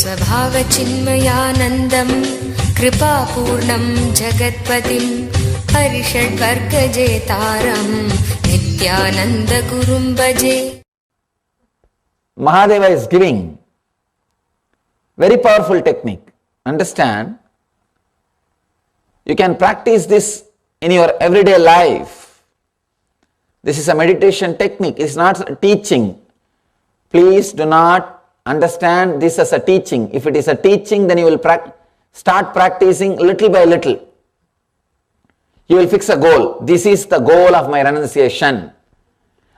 स्वभावचिन्मयानन्दं कृपापूर्णं जगत्पतिं हरिषड्वर्गजेतारं नित्यानन्दगुरुं भजे. Mahadeva is giving very powerful technique. Understand? You can practice this in your everyday life. This is a meditation technique. It's not a teaching. Please do not understand this as a teaching. If it is a teaching, then you will start practicing little by little. You will fix a goal. This is the goal of my renunciation.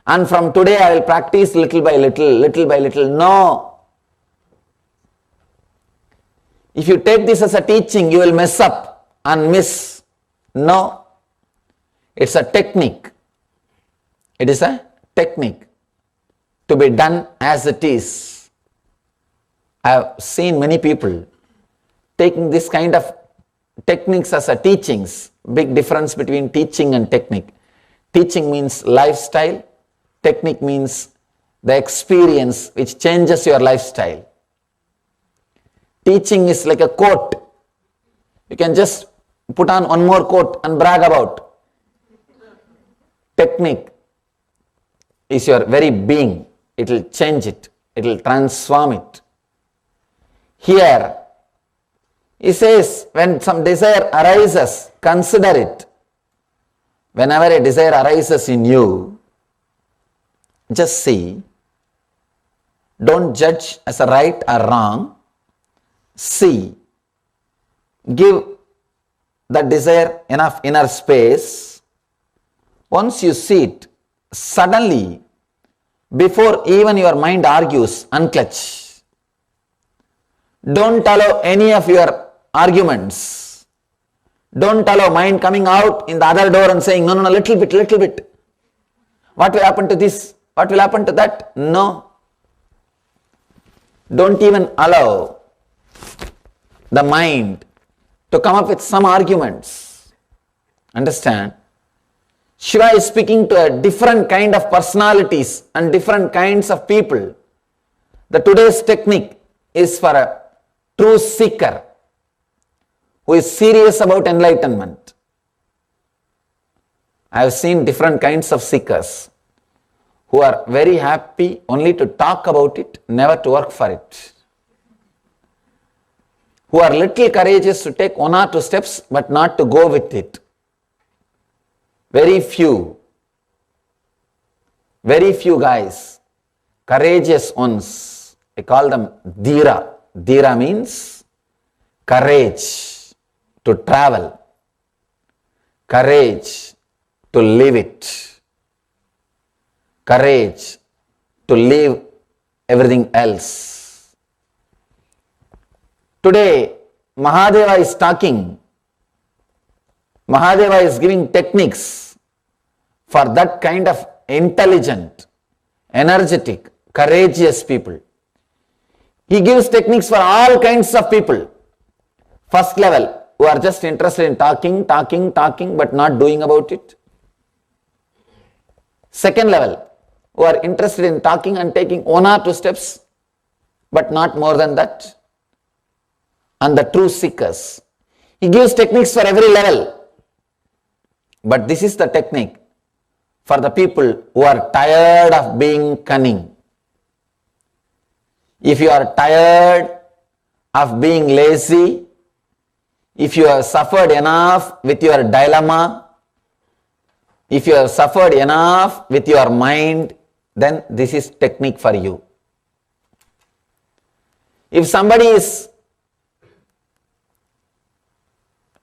And from today I will practice little by little, little by little. No. If you take this as a teaching, you will mess up and miss. No. It's a technique. It is a technique to be done as it is. I have seen many people taking this kind of techniques as a teachings. Big difference between teaching and technique. Teaching means lifestyle. Technique means the experience which changes your lifestyle. Teaching is like a coat. You can just put on one more coat and brag about. Technique is your very being. It will change it. It will transform it. Here, he says, when some desire arises, consider it. Whenever a desire arises in you, just see. Don't judge as a right or wrong. See. Give that desire enough inner space. Once you see it, suddenly, before even your mind argues, unclutch. Don't allow any of your arguments. Don't allow mind coming out in the other door and saying, no, little bit. What will happen to this? What will happen to that? No. Don't even allow the mind to come up with some arguments. Understand? Shiva is speaking to a different kind of personalities and different kinds of people. The today's technique is for a true seeker who is serious about enlightenment. I have seen different kinds of seekers who are very happy only to talk about it, never to work for it. Who are little courageous to take one or two steps but not to go with it. Very few guys, courageous ones. I call them Dhira. Dhira means courage to travel, courage to live it, courage to leave everything else. Today, Mahadeva is talking. Mahadeva is giving techniques for that kind of intelligent, energetic, courageous people. He gives techniques for all kinds of people. First level, who are just interested in talking, but not doing about it. Second level, who are interested in talking and taking one or two steps, but not more than that. And the true seekers. He gives techniques for every level. But this is the technique for the people who are tired of being cunning. If you are tired of being lazy, if you have suffered enough with your dilemma, if you have suffered enough with your mind, then this is technique for you. If somebody is,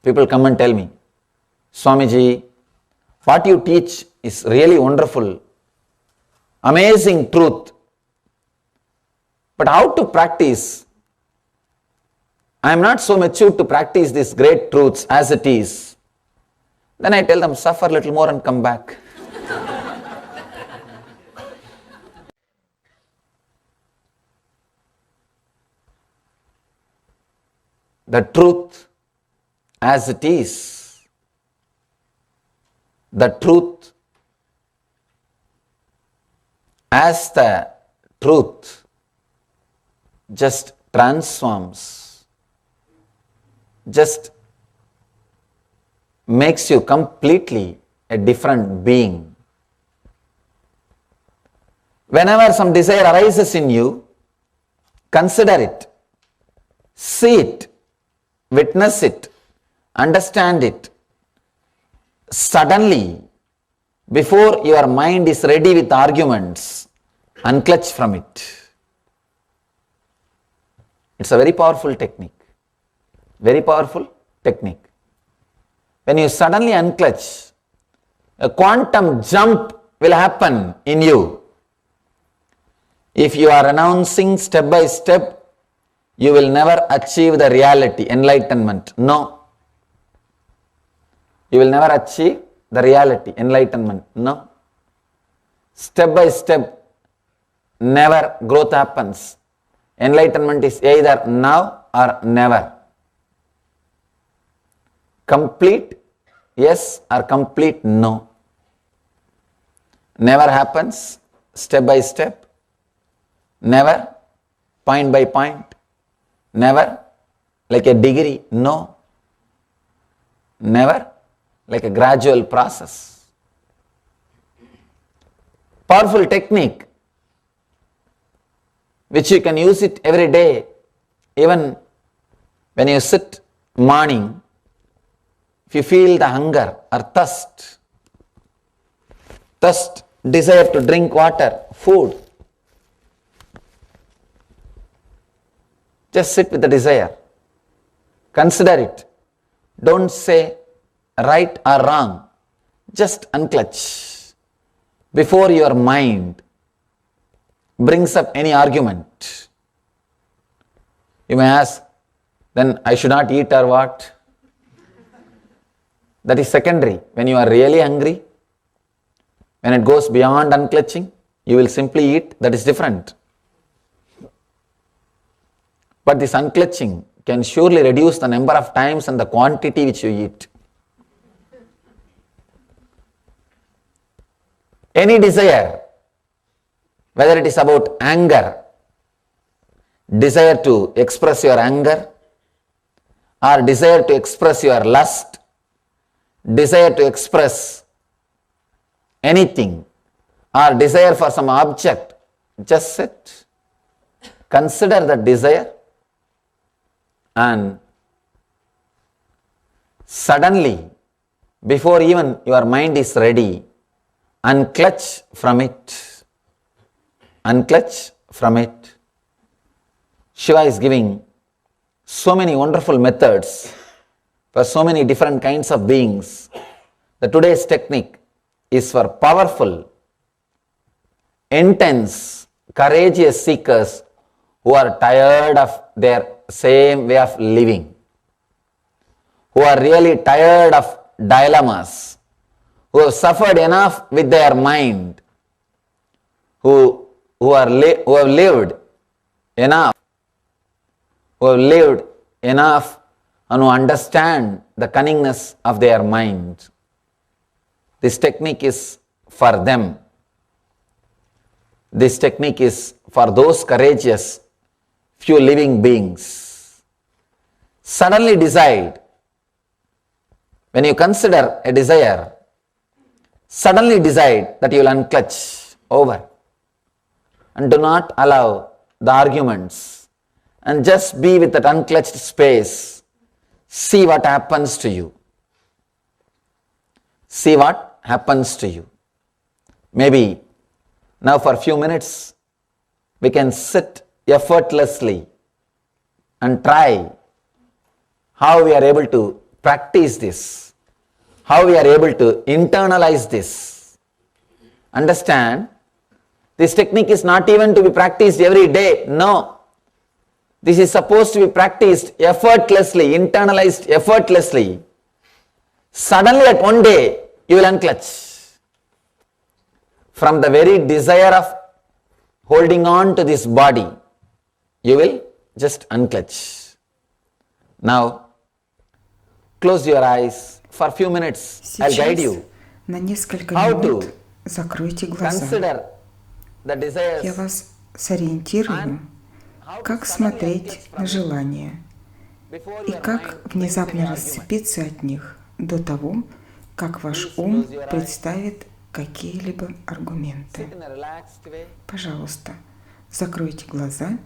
people come and tell me, Swamiji, what you teach is really wonderful, amazing truth. But how to practice? I am not so mature to practice these great truths as it is. Then I tell them, suffer a little more and come back. The truth as it is, the truth as the truth just transforms, just makes you completely a different being. Whenever some desire arises in you, consider it, see it, witness it, understand it. Suddenly, before your mind is ready with arguments, unclutch from it. It's a very powerful technique. Very powerful technique. When you suddenly unclutch, a quantum jump will happen in you. If you are announcing step by step, you will never achieve the reality, enlightenment. No. You will never achieve the reality, enlightenment. No. Step by step, never growth happens. Enlightenment is either now or never. Complete yes or complete no. Never happens step by step, never point by point, never like a degree, no. Never like a gradual process. Powerful technique which you can use it every day, even when you sit morning. If you feel the hunger or thirst, desire to drink water, food, just sit with the desire. Consider it. Don't say right or wrong. Just unclutch before your mind brings up any argument. You may ask, then I should not eat or what? That is secondary. When you are really hungry, when it goes beyond unclutching, you will simply eat. That is different. But this unclutching can surely reduce the number of times and the quantity which you eat. Any desire, whether it is about anger, desire to express your anger, or desire to express your lust, desire to express anything, or desire for some object, just sit, consider the desire, and suddenly, before even your mind is ready, unclutch from it. Unclutch from it. Shiva is giving so many wonderful methods for so many different kinds of beings. The today's technique is for powerful, intense, courageous seekers who are tired of their same way of living, who are really tired of dilemmas, who have suffered enough with their mind, who have lived enough, and who understand the cunningness of their mind. This technique is for them. This technique is for those courageous few living beings. Suddenly decide, when you consider a desire, suddenly decide that you will unclutch over and do not allow the arguments and just be with that unclutched space. See what happens to you. See what happens to you. Maybe now for a few minutes we can sit effortlessly and try how we are able to practice this, how we are able to internalize this. Understand, this technique is not even to be practiced every day. No. This is supposed to be practiced effortlessly, internalized effortlessly. Suddenly at one day, you will unclutch from the very desire of holding on to this body. You will just unclutch. Now, close your eyes for a few minutes. I'll guide you на несколько how минут to закройте глаза. consider the Я desires вас сориентирую, Как смотреть на желания и как внезапно расцепиться от них до того, как ваш ум представит какие-либо аргументы. Пожалуйста, закройте глаза,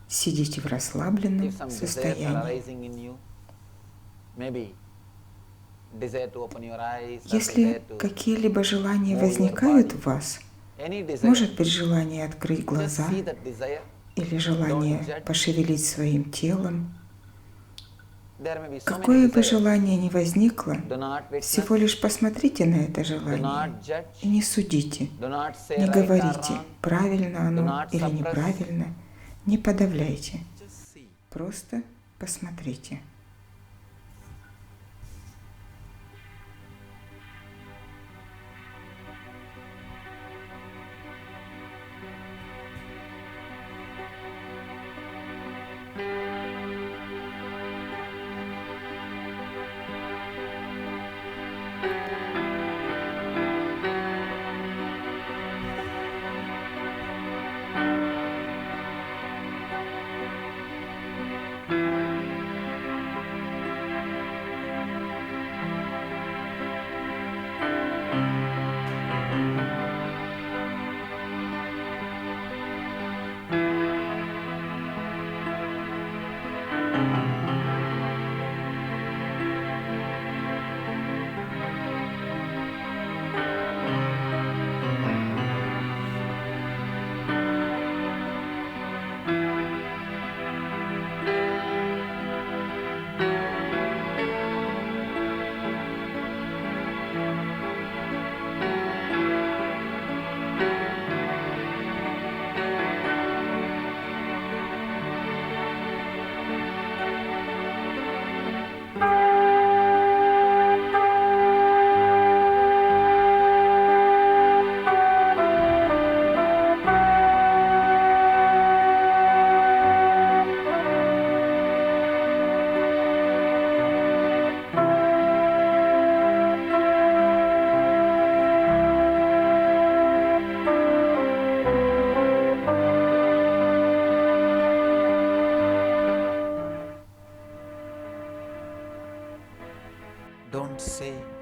сидите в расслабленном состоянии. Если какие-либо желания возникают в вас, может быть желание открыть глаза или желание пошевелить своим телом, какое бы желание ни возникло, всего лишь посмотрите на это желание и не судите, не говорите, правильно оно или неправильно, не подавляйте, просто посмотрите.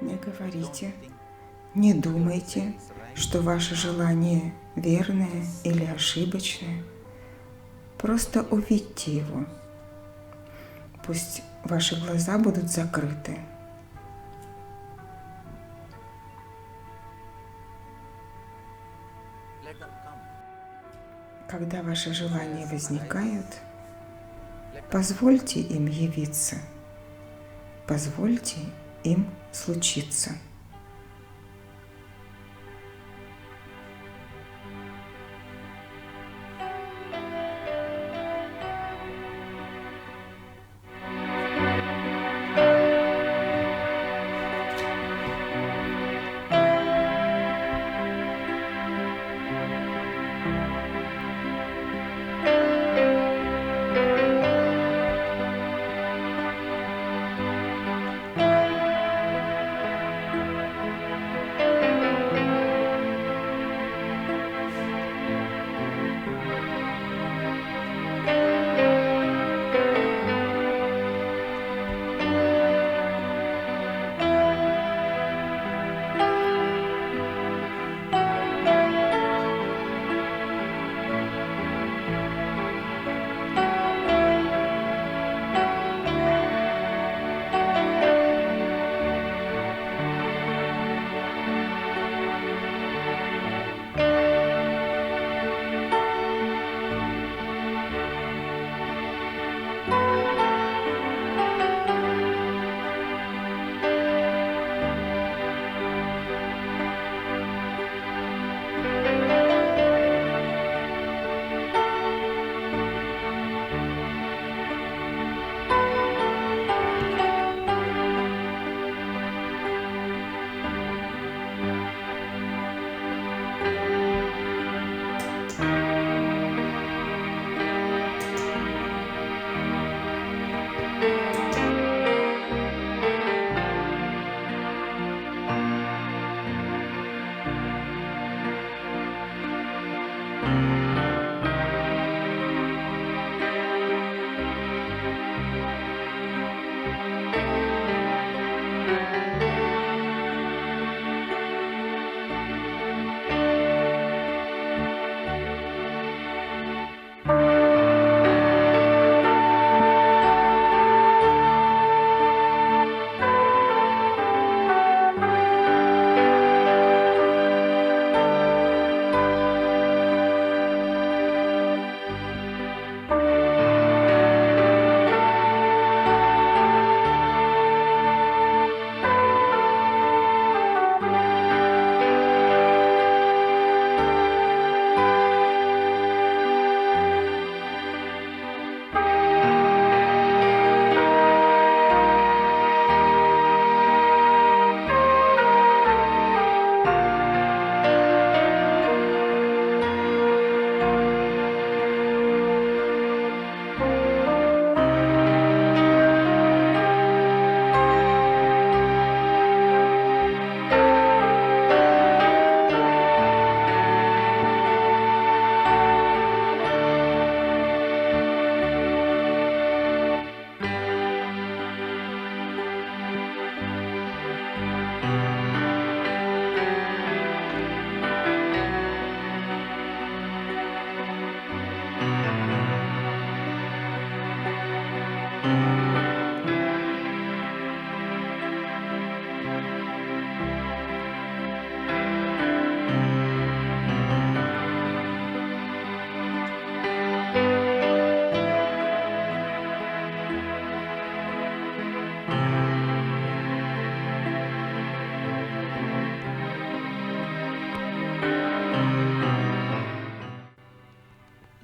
Не говорите, не думайте, что ваше желание верное или ошибочное. Просто увидьте его. Пусть ваши глаза будут закрыты. Когда ваши желания возникают, позвольте им явиться, позвольте им случиться.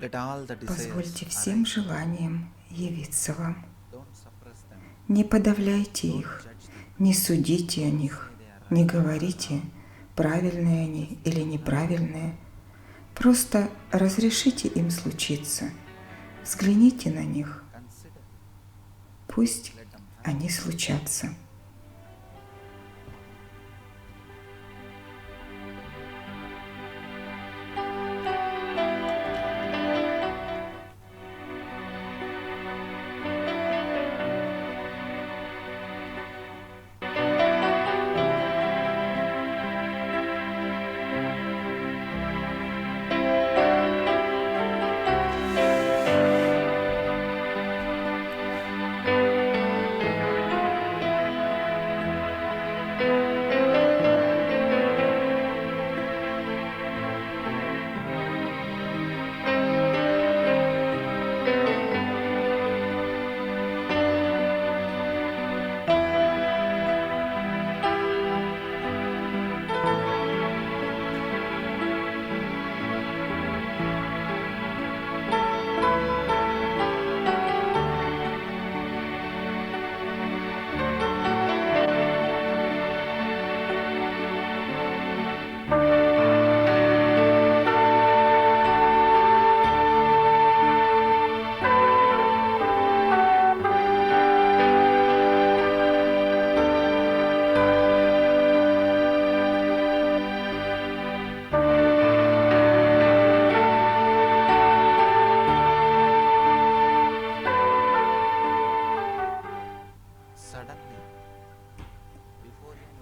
Let all the Позвольте desires всем arise. желаниям явиться вам. Don't suppress them. Не подавляйте их, не судите о них, не говорите, правильные они или неправильные. Просто разрешите им случиться. Взгляните на них. Consider. Пусть они случатся.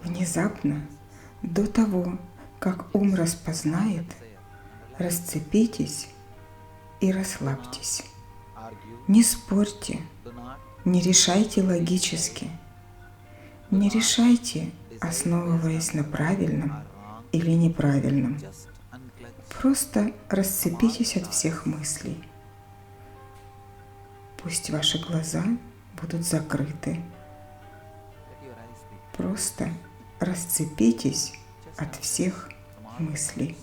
Внезапно, до того, как ум распознает, расцепитесь и расслабьтесь. Не спорьте, не решайте логически, не решайте, основываясь на правильном или неправильном. Просто расцепитесь от всех мыслей. Пусть ваши глаза будут закрыты. Просто расцепитесь от всех мыслей.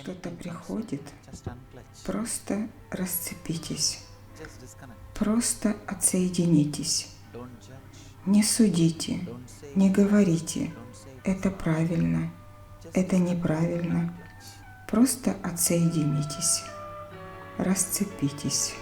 что-то приходит, just unclutch, просто расцепитесь, just disconnect. просто отсоединитесь. Don't judge, Не судите, don't say, не говорите, don't say, это правильно, just это неправильно. unclutch. Просто отсоединитесь, расцепитесь.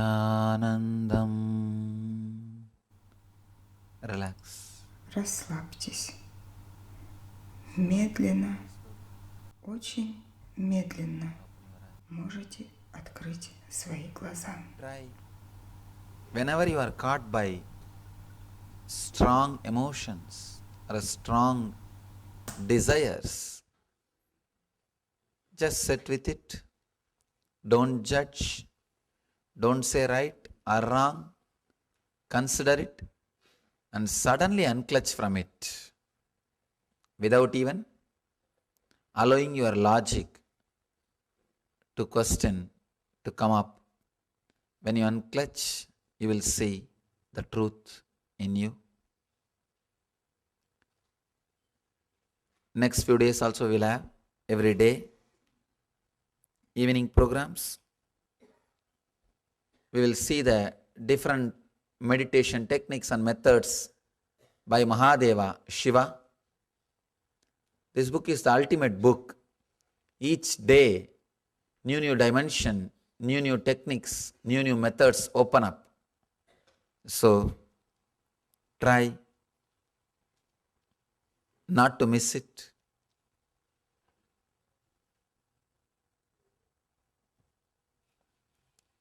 Nityanandam. Relax. Расслабьтесь. Медленно, очень медленно можете открыть свои глаза. Try. Whenever you are caught by strong emotions or strong desires, just sit with it. Don't judge. Don't say right or wrong. Consider it and suddenly unclutch from it without even allowing your logic to question, to come up. When you unclutch, you will see the truth in you. Next few days also we'll have every day evening programs. We will see the different meditation techniques and methods by Mahadeva, Shiva. This book is the ultimate book. Each day, new dimension, new techniques, new methods open up. So, try not to miss it.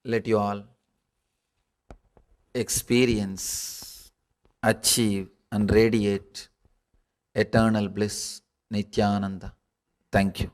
Let you all experience, achieve and radiate eternal bliss, Nityananda. Thank you.